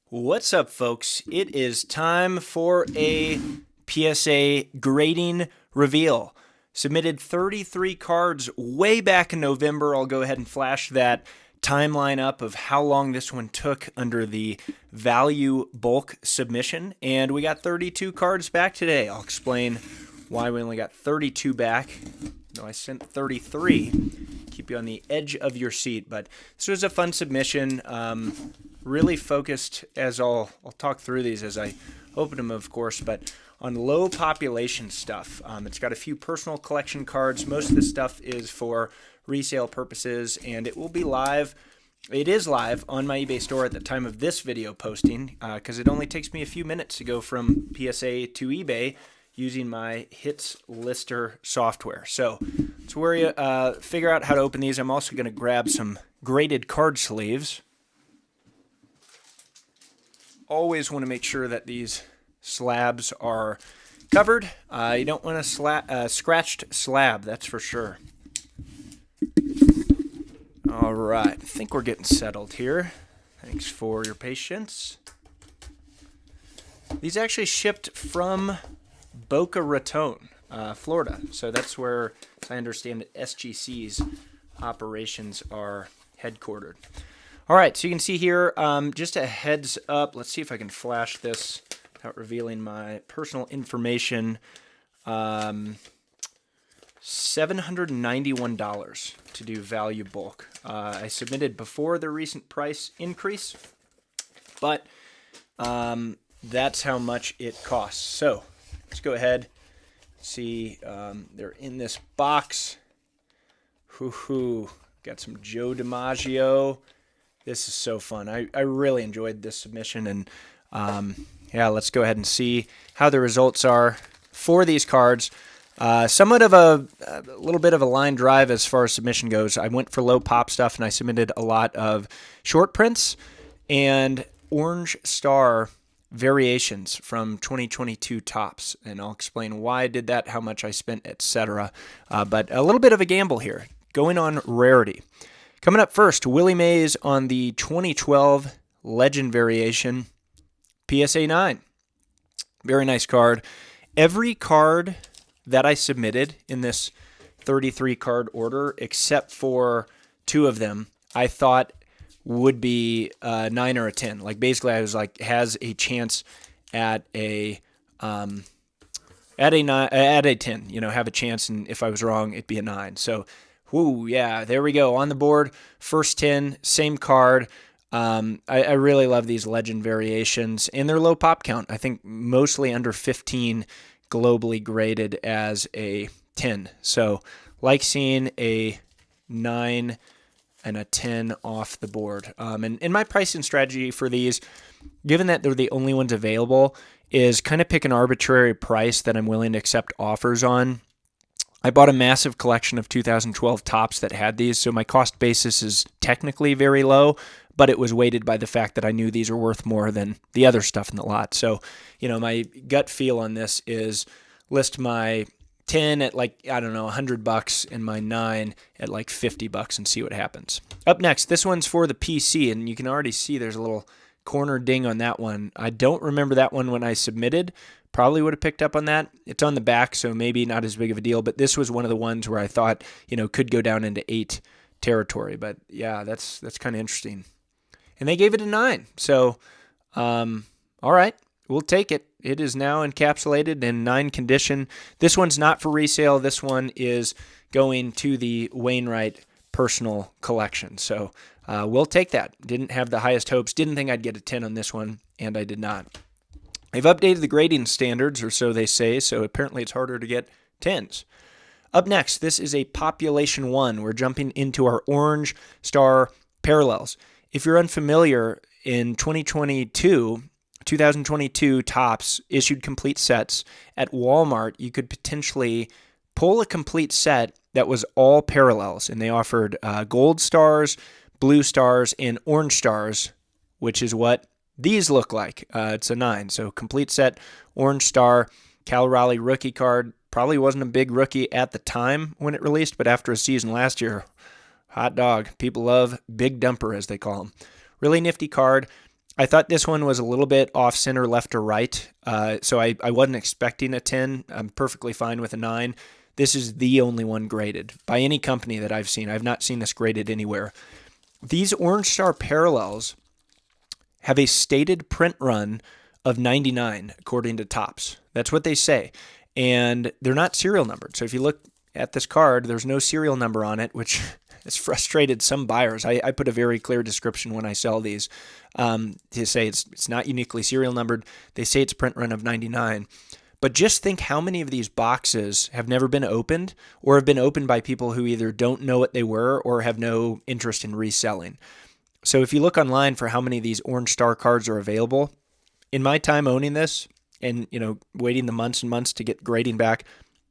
What's up, folks? It is time for a PSA grading reveal. Submitted 33 cards way back in November. I'll go ahead and flash that timeline up of how long this one took under the value bulk submission. And we got 32 cards back today. I'll explain why we only got 32 back. No, I sent 33. Keep you on the edge of your seat. But this was a fun submission. Really focused, as I'll talk through these as I open them, of course, but on low population stuff. It's got a few personal collection cards. Most of this stuff is for resale purposes, and it will be live. It is live on my eBay store at the time of this video posting, because it only takes me a few minutes to go from PSA to eBay using my Hits Lister software. So let's figure out how to open these. I'm also going to grab some graded card sleeves. Always want to make sure that these slabs are covered. You don't want a scratched slab, that's for sure. All right, I think we're getting settled here. Thanks for your patience. These actually shipped from Boca Raton, Florida. So that's where, as I understand it, SGC's operations are headquartered. All right, so you can see here, just a heads up. Let's see if I can flash this without revealing my personal information. $791 to do value bulk. I submitted before the recent price increase, but that's how much it costs. So let's go ahead. See, they're in this box. Got some Joe DiMaggio. This is so fun. I really enjoyed this submission, and yeah, let's go ahead and see how the results are for these cards. Somewhat of a little bit of a line drive as far as submission goes. I went for low pop stuff, and I submitted a lot of short prints and Orange Star variations from 2022 tops, and I'll explain why I did that, how much I spent, etc. But a little bit of a gamble here, going on rarity. Coming up first, Willie Mays on the 2012 Legend variation, PSA 9. Very nice card. Every card that I submitted in this 33 card order, except for two of them, I thought would be a 9 or a 10. Like, basically, I was like, has a chance at a 10. You know, have a chance, and if I was wrong, it'd be a 9. So. Whoo, yeah, there we go. On the board, first 10, same card. I really love these Legend variations, and their low pop count. I think mostly under 15 globally graded as a 10. So like seeing a 9 and a 10 off the board. And my pricing strategy for these, given that they're the only ones available, is kind of pick an arbitrary price that I'm willing to accept offers on. I bought a massive collection of 2012 tops that had these, so my cost basis is technically very low, but it was weighted by the fact that I knew these are worth more than the other stuff in the lot. So, you know, my gut feel on this is list my 10 at like, I don't know, $100 and my 9 at like $50 and see what happens. Up next, this one's for the PC, and you can already see there's a little corner ding on that one. I don't remember that one when I submitted. Probably would have picked up on that. It's on the back, so maybe not as big of a deal, but this was one of the ones where I thought, you know, could go down into 8 territory. But yeah, that's kind of interesting. And they gave it a 9. So, all right, we'll take it. It is now encapsulated in 9 condition. This one's not for resale. This one is going to the Wainwright personal collection. So we'll take that. Didn't have the highest hopes. Didn't think I'd get a 10 on this one, and I did not. They've updated the grading standards, or so they say, so apparently it's harder to get 10s. Up next, this is a Population 1. We're jumping into our Orange Star parallels. If you're unfamiliar, in 2022 tops issued complete sets. At Walmart, you could potentially pull a complete set that was all parallels, and they offered gold stars, blue stars, and orange stars, which is what these look like. It's a 9. So complete set, orange star, Cal Raleigh rookie card. Probably wasn't a big rookie at the time when it released, but after a season last year, hot dog. People love Big Dumper, as they call him. Really nifty card. I thought this one was a little bit off center, left or right. So I wasn't expecting a 10. I'm perfectly fine with a 9. This is the only one graded by any company that I've seen. I've not seen this graded anywhere. These Orange Star Parallels have a stated print run of 99, according to Topps. That's what they say. And they're not serial numbered. So if you look at this card, there's no serial number on it, which has frustrated some buyers. I put a very clear description when I sell these to say it's not uniquely serial numbered. They say it's a print run of 99. But just think how many of these boxes have never been opened or have been opened by people who either don't know what they were or have no interest in reselling. So if you look online for how many of these Orange Star cards are available, in my time owning this and waiting the months and months to get grading back,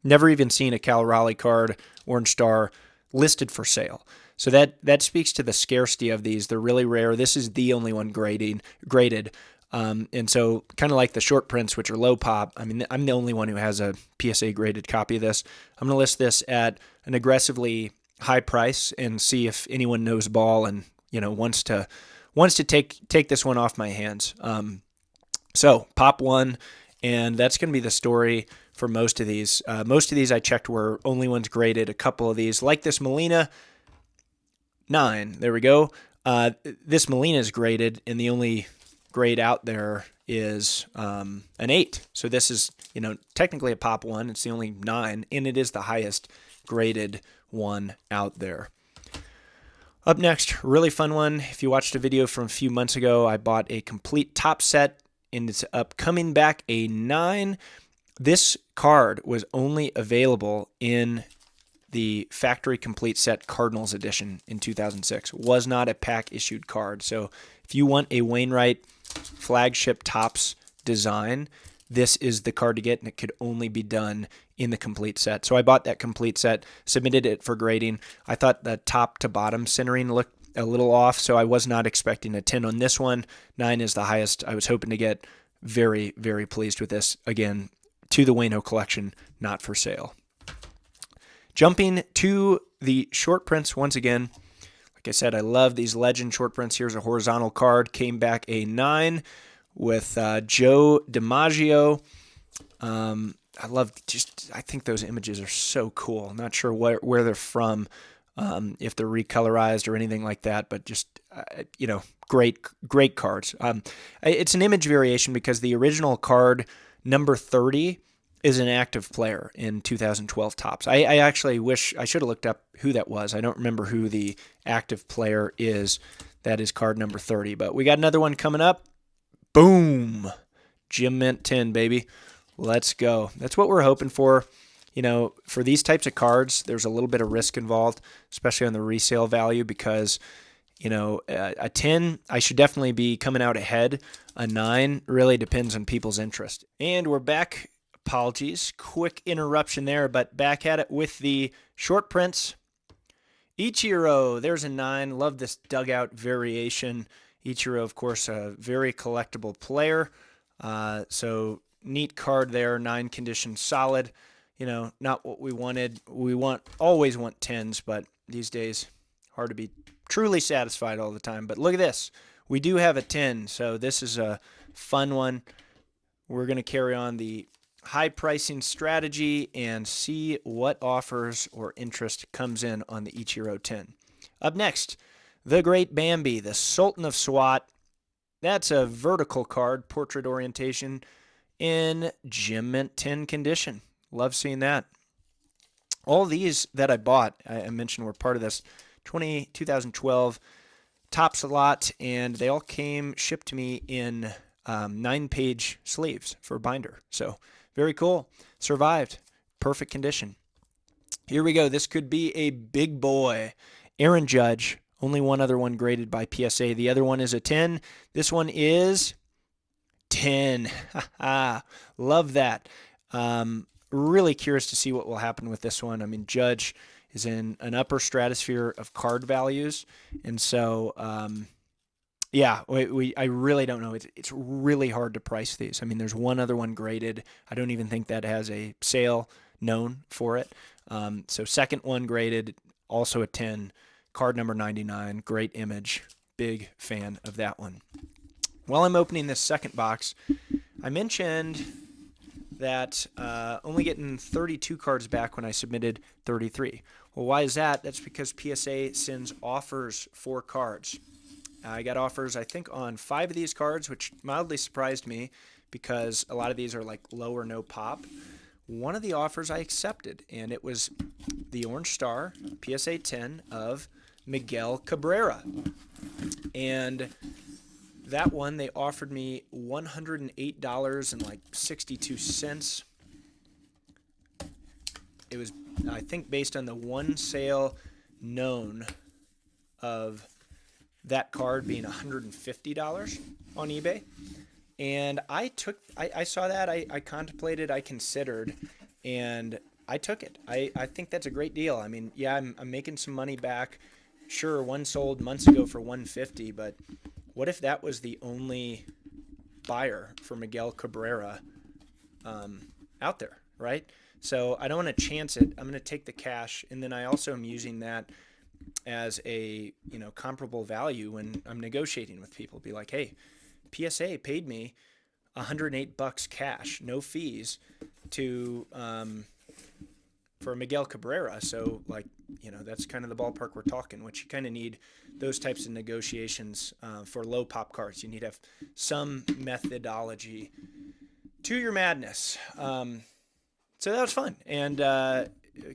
never even seen a Cal Raleigh card, Orange Star, listed for sale. So that speaks to the scarcity of these. They're really rare. This is the only one graded. And so kind of like the short prints, which are low pop, I mean, I'm the only one who has a PSA graded copy of this. I'm going to list this at an aggressively high price and see if anyone knows ball and wants to take this one off my hands. So pop one, and that's going to be the story for most of these. Most of these I checked were only ones graded. A couple of these, like this Molina, 9. There we go. This Molina is graded, and the only grade out there is an 8. So this is technically a pop one. It's the only 9, and it is the highest graded one out there. Up next, really fun one. If you watched a video from a few months ago, I bought a complete top set, and it's coming back a 9. This card was only available in the factory complete set Cardinals edition in 2006. Was not a pack issued card. So if you want a Wainwright flagship Topps design, this is the card to get, and it could only be done in the complete set. So I bought that complete set, submitted it for grading. I thought the top to bottom centering looked a little off, so I was not expecting a 10 on this one. 9 is the highest I was hoping to get. Very, very pleased with this. Again, to the Waino collection, not for sale. Jumping to the short prints once again. Like I said, I love these legend short prints. Here's a horizontal card. Came back a 9 with Joe DiMaggio. I think those images are so cool. I'm not sure where they're from, if they're recolorized or anything like that, but just, great cards. It's an image variation because the original card, number 30, is an active player in 2012 Topps. I actually wish I should have looked up who that was. I don't remember who the active player is. That is card number 30. But we got another one coming up. Boom! Gem Mint 10, baby. Let's go. That's what we're hoping for. For these types of cards, there's a little bit of risk involved, especially on the resale value, because a 10, I should definitely be coming out ahead. A 9 really depends on people's interest. And we're back. Apologies. Quick interruption there, but back at it with the short prints. Ichiro, there's a 9. Love this dugout variation. Ichiro, of course, a very collectible player. So neat card there. 9 condition, solid. Not what we wanted. We always want 10s, but these days, hard to be truly satisfied all the time. But look at this. We do have a 10, so this is a fun one. We're going to carry on the high pricing strategy and see what offers or interest comes in on the Ichiro 10. Up next, the Great Bambi, the Sultan of SWAT. That's a vertical card, portrait orientation, in Gem Mint 10 condition. Love seeing that. All these that I bought, I mentioned, were part of this 2012 Topps lot, and they all came shipped to me in 9-page sleeves for binder. So very cool. Survived. Perfect condition. Here we go. This could be a big boy. Aaron Judge. Only one other one graded by PSA. The other one is a 10. This one is 10. Love that. Really curious to see what will happen with this one. I mean, Judge is in an upper stratosphere of card values. And so, I really don't know. It's really hard to price these. I mean, there's one other one graded. I don't even think that has a sale known for it. So second one graded, also a 10, card number 99, great image. Big fan of that one. While I'm opening this second box, I mentioned that only getting 32 cards back when I submitted 33. Well, why is that? That's because PSA sends offers for cards. I got offers, I think, on 5 of these cards, which mildly surprised me because a lot of these are like low or no pop. One of the offers I accepted, and it was the Orange Star PSA 10 of Miguel Cabrera. And that one, they offered me $108.62. It was, I think, based on the one sale known of that card being $150 on eBay. And I saw that, I contemplated, I considered, and I took it. I think that's a great deal. I mean, yeah, I'm making some money back. Sure, one sold months ago for $150, but what if that was the only buyer for Miguel Cabrera out there, right? So I don't want to chance it. I'm going to take the cash, and then I also am using that as a comparable value when I'm negotiating with people. Be like, hey, PSA paid me $108 cash, no fees, to for Miguel Cabrera. So that's kind of the ballpark we're talking. Which you kind of need those types of negotiations for low pop cards. You need to have some methodology to your madness. So that was fun, and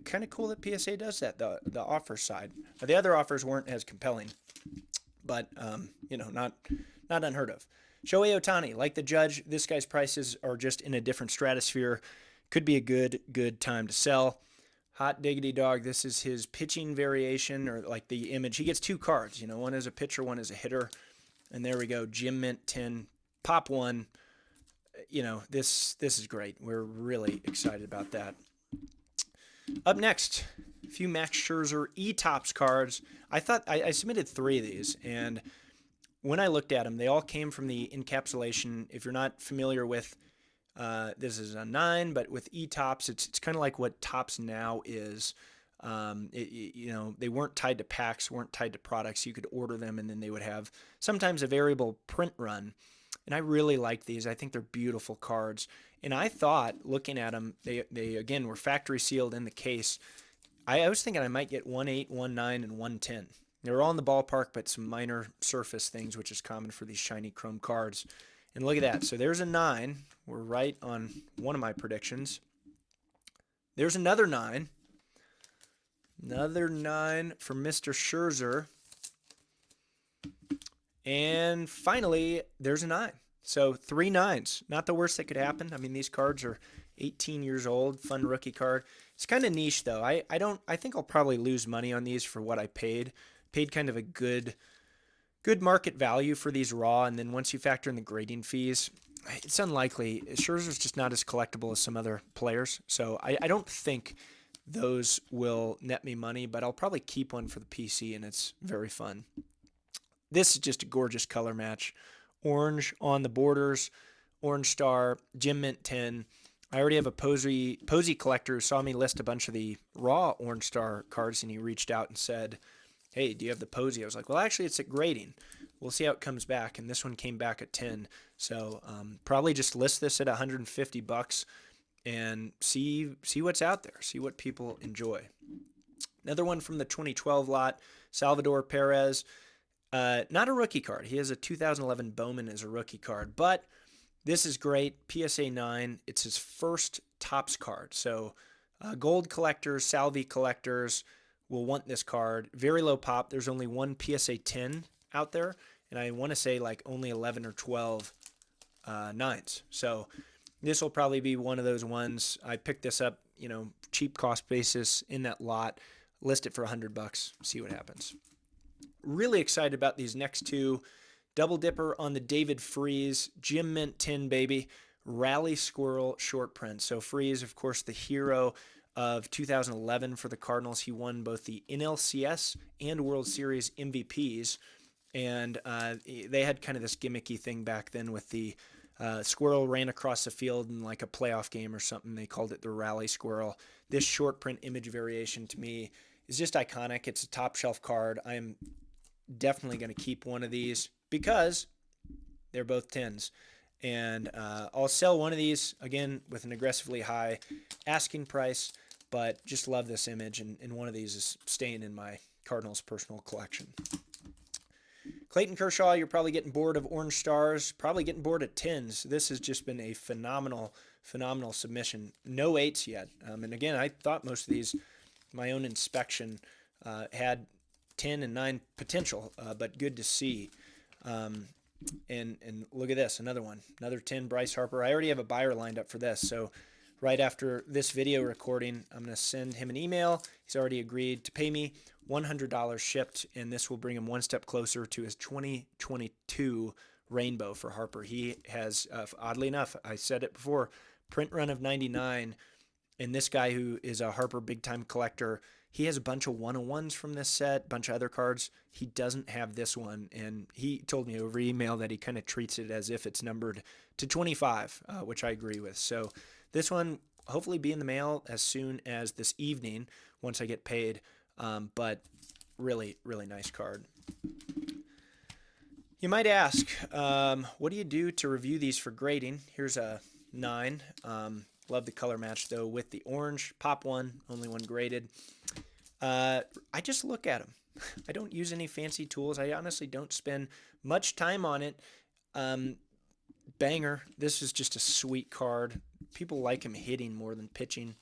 kind of cool that PSA does that. The offer side, the other offers weren't as compelling, but not unheard of. Shohei Ohtani, like the Judge, this guy's prices are just in a different stratosphere. Could be a good time to sell. Hot diggity dog, this is his pitching variation, or like the image. He gets 2 cards, one as a pitcher, one as a hitter. And there we go, Gem Mint 10, pop 1. This is great. We're really excited about that. Up next, a few Max Scherzer E-Tops cards. I submitted 3 of these, and when I looked at them, they all came from the encapsulation. If you're not familiar with, this is a 9, but with E-Tops, it's kind of like what Tops Now is. They weren't tied to packs, weren't tied to products. You could order them, and then they would have sometimes a variable print run. And I really like these. I think they're beautiful cards. And I thought, looking at them, they again were factory sealed in the case. I was thinking I might get 1/8, 1/9, and 1/10. They were all in the ballpark, but some minor surface things, which is common for these shiny chrome cards. And look at that. So there's a 9. We're right on one of my predictions. There's another 9. Another 9 for Mr. Scherzer. And finally, there's a 9. So 3 9s. Not the worst that could happen. I mean, these cards are 18 years old. Fun rookie card. It's kind of niche, though. I think I'll probably lose money on these for what I paid. Paid kind of a good market value for these raw, and then once you factor in the grading fees, it's unlikely. Scherzer's just not as collectible as some other players. So I don't think those will net me money, but I'll probably keep one for the PC, and it's very fun. This is just a gorgeous color match. Orange on the borders, Orange Star, Gem Mint 10. I already have a Posey collector who saw me list a bunch of the raw Orange Star cards, and he reached out and said, hey, do you have the Posey? I was like, well, actually, it's at grading. We'll see how it comes back, and this one came back at 10. So probably just list this at $150 and see what's out there, see what people enjoy. Another one from the 2012 lot, Salvador Perez. Not a rookie card. He has a 2011 Bowman as a rookie card, but this is great. PSA 9. It's his first Topps card. So gold collectors, Salvi collectors will want this card. Very low pop. There's only one PSA 10 out there, and I want to say like only 11 or 12 9s. So this will probably be one of those ones. I picked this up, cheap cost basis in that lot. List it for $100. See what happens. Really excited about these next 2. Double dipper on the David Freese, Gem Mint 10, baby. Rally Squirrel short print. So Freese, of course, the hero of 2011 for the Cardinals. He won both the NLCS and World Series MVPs. And they had kind of this gimmicky thing back then with the squirrel ran across the field in like a playoff game or something. They called it the Rally Squirrel. This short print image variation to me is just iconic. It's a top shelf card. I am definitely going to keep one of these because They're both 10s. And I'll sell one of these, again, with an aggressively high asking price, but just love this image, and one of these is staying in my Cardinals personal collection. Clayton Kershaw, you're probably getting bored of orange stars, probably getting bored of 10s. This has just been a phenomenal submission. No 8s yet. And again, I thought most of these, my own inspection, had 10 and 9 potential, but good to see. And look at this, another one, another 10 Bryce Harper. I already have a buyer lined up for this, so right after this video recording, I'm going to send him an email. He's already agreed to pay me $100 shipped, and this will bring him one step closer to his 2022 rainbow for Harper. He has, oddly enough, I said it before, print run of 99. And this guy who is a Harper big-time collector, he has a bunch of 101s from this set, a bunch of other cards. He doesn't have this one, and he told me over email that he kind of treats it as if it's numbered to 25, which I agree with. So this one hopefully be in the mail as soon as this evening once I get paid, but really, really nice card. You might ask, what do you do to review these for grading? Here's a 9. Love the color match, though, with the orange. Pop one, only one graded. I just look at them. I don't use any fancy tools. I honestly don't spend much time on it. Banger. This is just a sweet card. People like him hitting more than pitching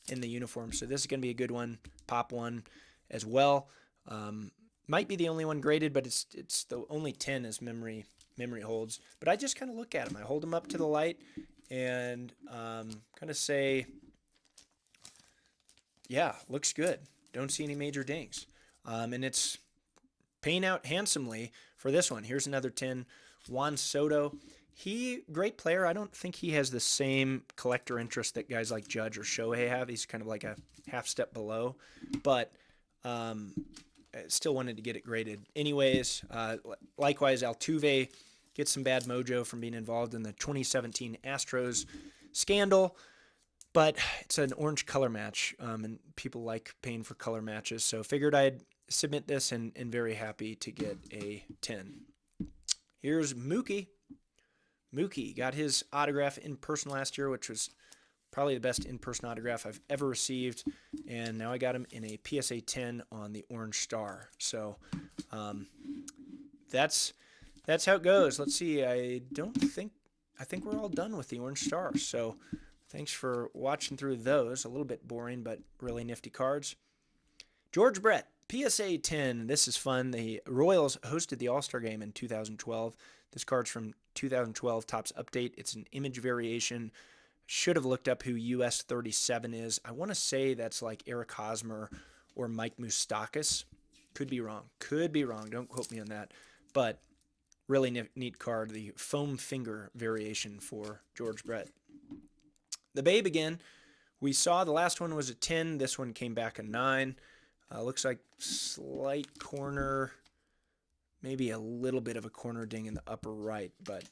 in the uniform, so this is going to be a good one. Pop one as well. Might be the only one graded, but it's the only 10 as memory holds. But I just kind of look at them. I hold them up to the light and kind of say, yeah, looks good. Don't see any major dings. And it's paying out handsomely for this one. Here's another 10, Juan Soto. Great player. I don't think he has the same collector interest that guys like Judge or Shohei have. He's kind of like a half step below, but still wanted to get it graded. Anyways, likewise, Altuve gets some bad mojo from being involved in the 2017 Astros scandal, but it's an orange color match, and people like paying for color matches, so figured I'd submit this, and very happy to get a 10. Here's Mookie. Mookie got his autograph in person last year, which was probably the best in-person autograph I've ever received, and now I got him in a PSA 10 on the orange star. So that's how it goes. Let's see. I think we're all done with the orange star. So thanks for watching through those. A little bit boring, but really nifty cards. George Brett, PSA 10. This is fun. The Royals hosted the All-Star Game in 2012. This card's from 2012 Topps Update. It's an image variation. Should have looked up who US 37 is. I want to say that's like Eric Hosmer or Mike Moustakas. Could be wrong. Don't quote me on that. But really neat card. The foam finger variation for George Brett. The Babe again. We saw the last one was a 10. This one came back a 9. Looks like slight corner, maybe a little bit of a corner ding in the upper right, but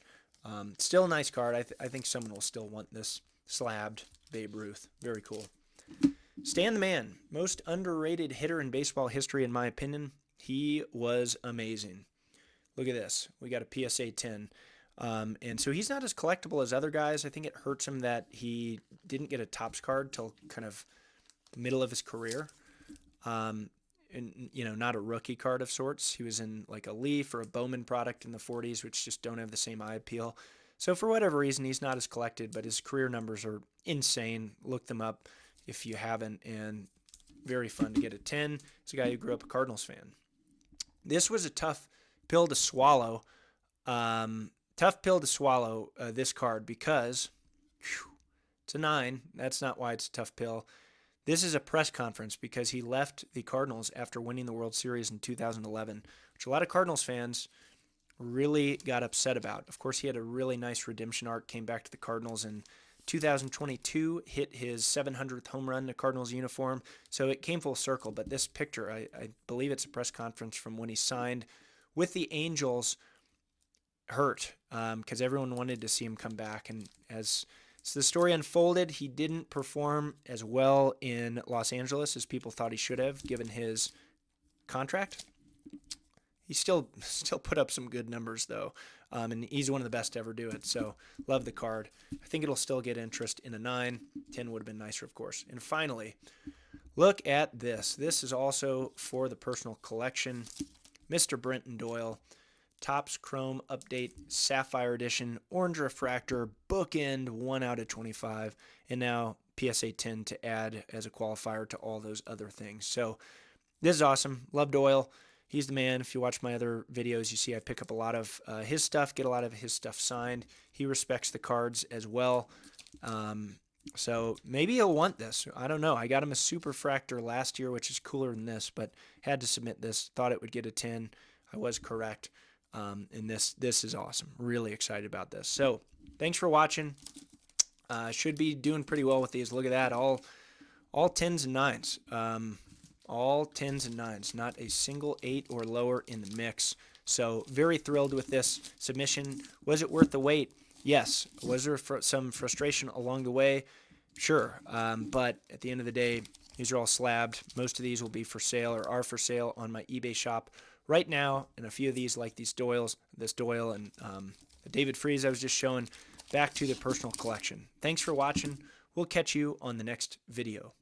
still a nice card. I think someone will still want this slabbed Babe Ruth. Very cool. Stan the Man, most underrated hitter in baseball history, in my opinion. He was amazing. Look at this. We got a PSA 10. And so he's not as collectible as other guys. I think it hurts him that he didn't get a Topps card till kind of the middle of his career. And not a rookie card of sorts. He was in like a Leaf or a Bowman product in the 40s, which just don't have the same eye appeal. So for whatever reason, he's not as collected, but his career numbers are insane. Look them up if you haven't, and very fun to get a 10. He's a guy who grew up a Cardinals fan. This was a tough pill to swallow. This card, because it's a 9. That's not why it's a tough pill. This is a press conference because he left the Cardinals after winning the World Series in 2011, which a lot of Cardinals fans really got upset about. Of course, he had a really nice redemption arc, came back to the Cardinals in 2022, hit his 700th home run in a Cardinals uniform, so it came full circle. But this picture, I believe it's a press conference from when he signed with the Angels, hurt because everyone wanted to see him come back, and as the story unfolded, he didn't perform as well in Los Angeles as people thought he should have, given his contract. He still put up some good numbers, though. And he's one of the best to ever do it. So love the card. I think it'll still get interest in a 9. 10 would have been nicer, of course. And finally, look at this. This is also for the personal collection. Mr. Brenton Doyle, Topps Chrome Update Sapphire Edition, Orange Refractor, bookend 1 out of 25, and now PSA 10 to add as a qualifier to all those other things. So this is awesome. Love Doyle. He's the man. If you watch my other videos, you see I pick up a lot of his stuff, get a lot of his stuff signed. He respects the cards as well. So maybe he'll want this. I don't know. I got him a Super Fractor last year, which is cooler than this, but had to submit this. Thought it would get a 10. I was correct. And this is awesome. Really excited about this. So thanks for watching. Should be doing pretty well with these. Look at that. All 10s and 9s. All 10s and 9s. Not a single 8 or lower in the mix. So very thrilled with this submission. Was it worth the wait? Yes. Was there some frustration along the way? Sure. But at the end of the day, these are all slabbed. Most of these will be for sale or are for sale on my eBay shop right now. And a few of these, like these Doyles, this Doyle and the David Freese I was just showing, back to the personal collection. Thanks for watching. We'll catch you on the next video.